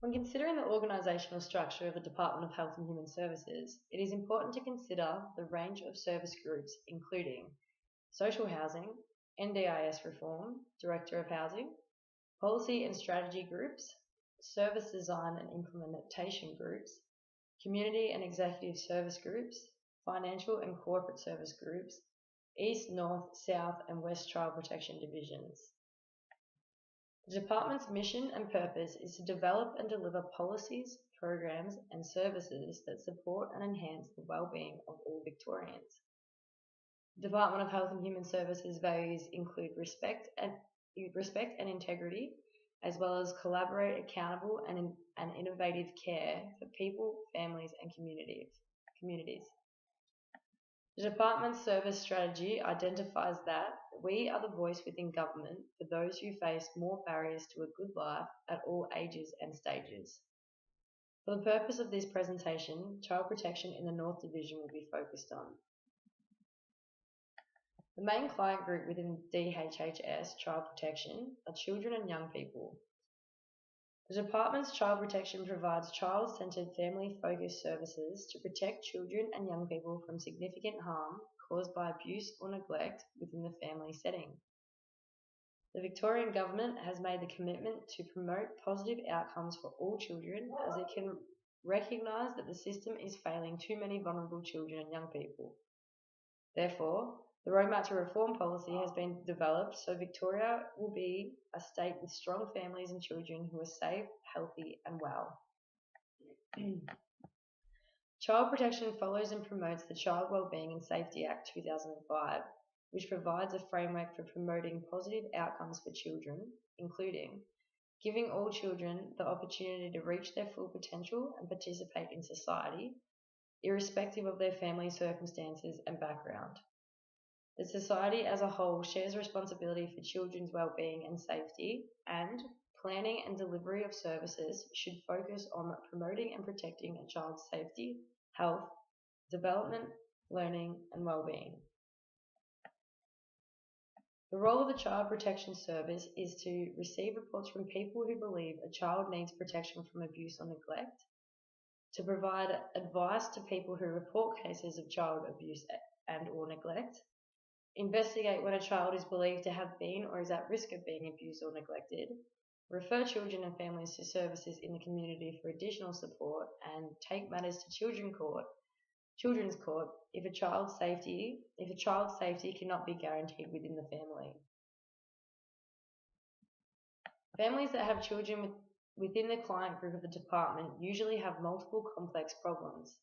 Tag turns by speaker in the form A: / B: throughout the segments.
A: When considering the organisational structure of the Department of Health and Human Services, it is important to consider the range of service groups including social housing, NDIS reform, Director of Housing, policy and strategy groups, service design and implementation groups, community and executive service groups, financial and corporate service groups, East, North, South and West Child Protection Divisions. The Department's mission and purpose is to develop and deliver policies, programs and services that support and enhance the well-being of all Victorians. The Department of Health and Human Services values include respect and integrity, as well as collaborate, accountable and innovative care for people, families and communities. The Department's service strategy identifies that we are the voice within government for those who face more barriers to a good life at all ages and stages. For the purpose of this presentation, child protection in the North Division will be focused on. The main client group within DHHS Child Protection are children and young people. The Department's child protection provides child-centred, family-focused services to protect children and young people from significant harm caused by abuse or neglect within the family setting. The Victorian Government has made the commitment to promote positive outcomes for all children, as it can recognise that the system is failing too many vulnerable children and young people. Therefore, the Roadmap to Reform policy has been developed so Victoria will be a state with strong families and children who are safe, healthy and well. Child protection follows and promotes the Child Wellbeing and Safety Act 2005, which provides a framework for promoting positive outcomes for children, including giving all children the opportunity to reach their full potential and participate in society, irrespective of their family circumstances and background. The society as a whole shares responsibility for children's well-being and safety, and planning and delivery of services should focus on promoting and protecting a child's safety, health, development, learning and well-being. The role of the Child Protection Service is to receive reports from people who believe a child needs protection from abuse or neglect, to provide advice to people who report cases of child abuse and or neglect, investigate when a child is believed to have been or is at risk of being abused or neglected, refer children and families to services in the community for additional support, and take matters to children's court if a child's safety cannot be guaranteed within the family. Families that have children within the client group of the department usually have multiple complex problems.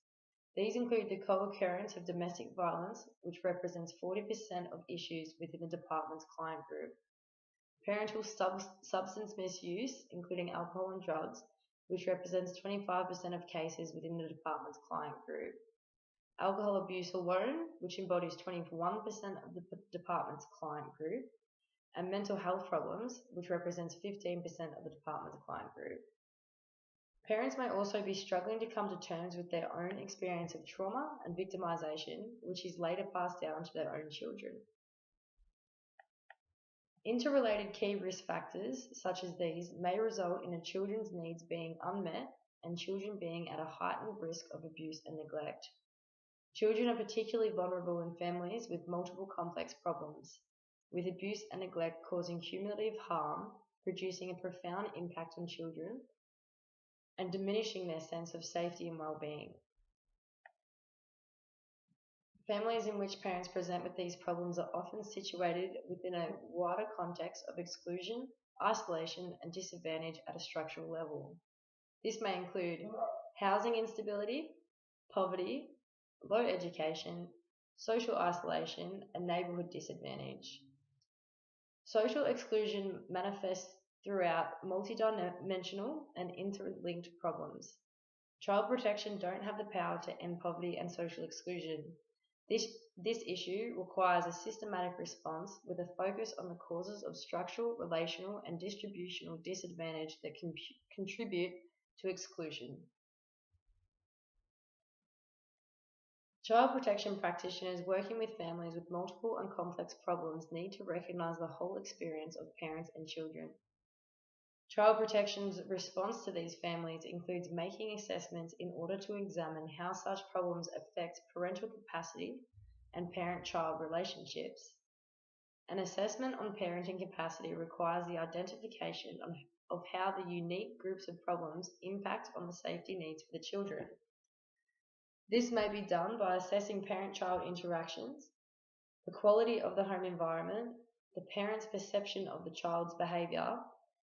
A: These include the co-occurrence of domestic violence, which represents 40% of issues within the department's client group, parental substance misuse, including alcohol and drugs, which represents 25% of cases within the department's client group, alcohol abuse alone, which embodies 21% of the department's client group, and mental health problems, which represents 15% of the department's client group. Parents may also be struggling to come to terms with their own experience of trauma and victimization, which is later passed down to their own children. Interrelated key risk factors, such as these, may result in a children's needs being unmet and children being at a heightened risk of abuse and neglect. Children are particularly vulnerable in families with multiple complex problems, with abuse and neglect causing cumulative harm, producing a profound impact on children, and diminishing their sense of safety and well-being. Families in which parents present with these problems are often situated within a wider context of exclusion, isolation, and disadvantage at a structural level. This may include housing instability, poverty, low education, social isolation, and neighbourhood disadvantage. Social exclusion manifests throughout multidimensional and interlinked problems. Child protection don't have the power to end poverty and social exclusion. This issue requires a systematic response with a focus on the causes of structural, relational, and distributional disadvantage that contribute to exclusion. Child protection practitioners working with families with multiple and complex problems need to recognise the whole experience of parents and children. Child protection's response to these families includes making assessments in order to examine how such problems affect parental capacity and parent-child relationships. An assessment on parenting capacity requires the identification of how the unique groups of problems impact on the safety needs for the children. This may be done by assessing parent-child interactions, the quality of the home environment, the parent's perception of the child's behavior,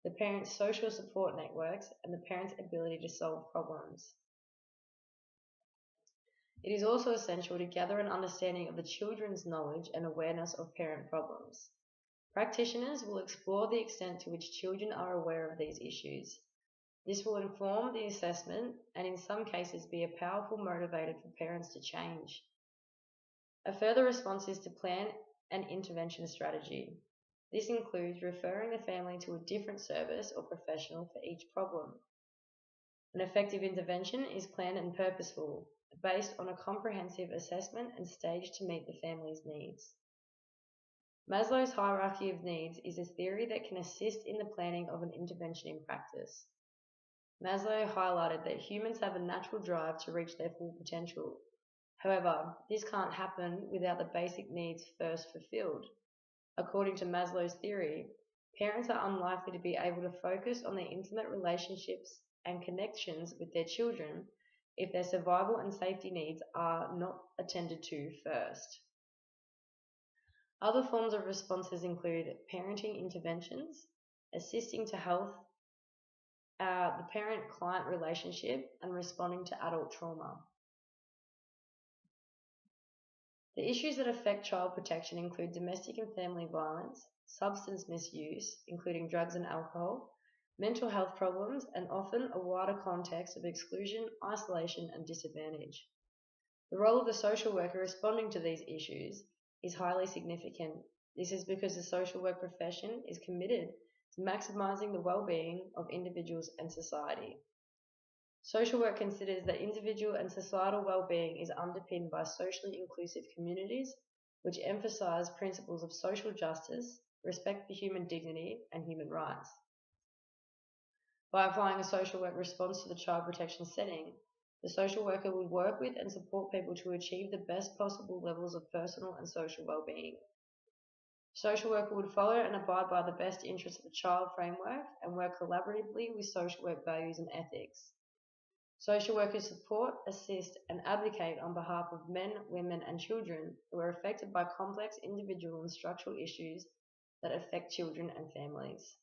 A: the parent's social support networks, and the parent's ability to solve problems. It is also essential to gather an understanding of the children's knowledge and awareness of parent problems. Practitioners will explore the extent to which children are aware of these issues. This will inform the assessment and in some cases be a powerful motivator for parents to change. A further response is to plan an intervention strategy. This includes referring the family to a different service or professional for each problem. An effective intervention is planned and purposeful, based on a comprehensive assessment and staged to meet the family's needs. Maslow's hierarchy of needs is a theory that can assist in the planning of an intervention in practice. Maslow highlighted that humans have a natural drive to reach their full potential. However, this can't happen without the basic needs first fulfilled. According to Maslow's theory, parents are unlikely to be able to focus on their intimate relationships and connections with their children if their survival and safety needs are not attended to first. Other forms of responses include parenting interventions, assisting to health, the parent-client relationship, and responding to adult trauma. The issues that affect child protection include domestic and family violence, substance misuse, including drugs and alcohol, mental health problems, and often a wider context of exclusion, isolation, and disadvantage. The role of the social worker responding to these issues is highly significant. This is because the social work profession is committed to maximizing the well-being of individuals and society. Social work considers that individual and societal well-being is underpinned by socially inclusive communities which emphasize principles of social justice, respect for human dignity, and human rights. By applying a social work response to the child protection setting, the social worker would work with and support people to achieve the best possible levels of personal and social well-being. Social worker would follow and abide by the best interests of the child framework and work collaboratively with social work values and ethics. Social workers support, assist, and advocate on behalf of men, women, and children who are affected by complex individual and structural issues that affect children and families.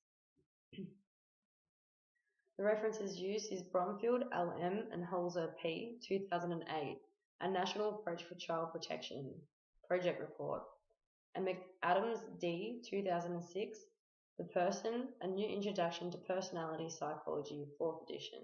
A: The references used is Bromfield, L.M. and Holzer, P. 2008, A National Approach for Child Protection, Project Report, and McAdams, D. 2006, The Person, A New Introduction to Personality Psychology, 4th edition.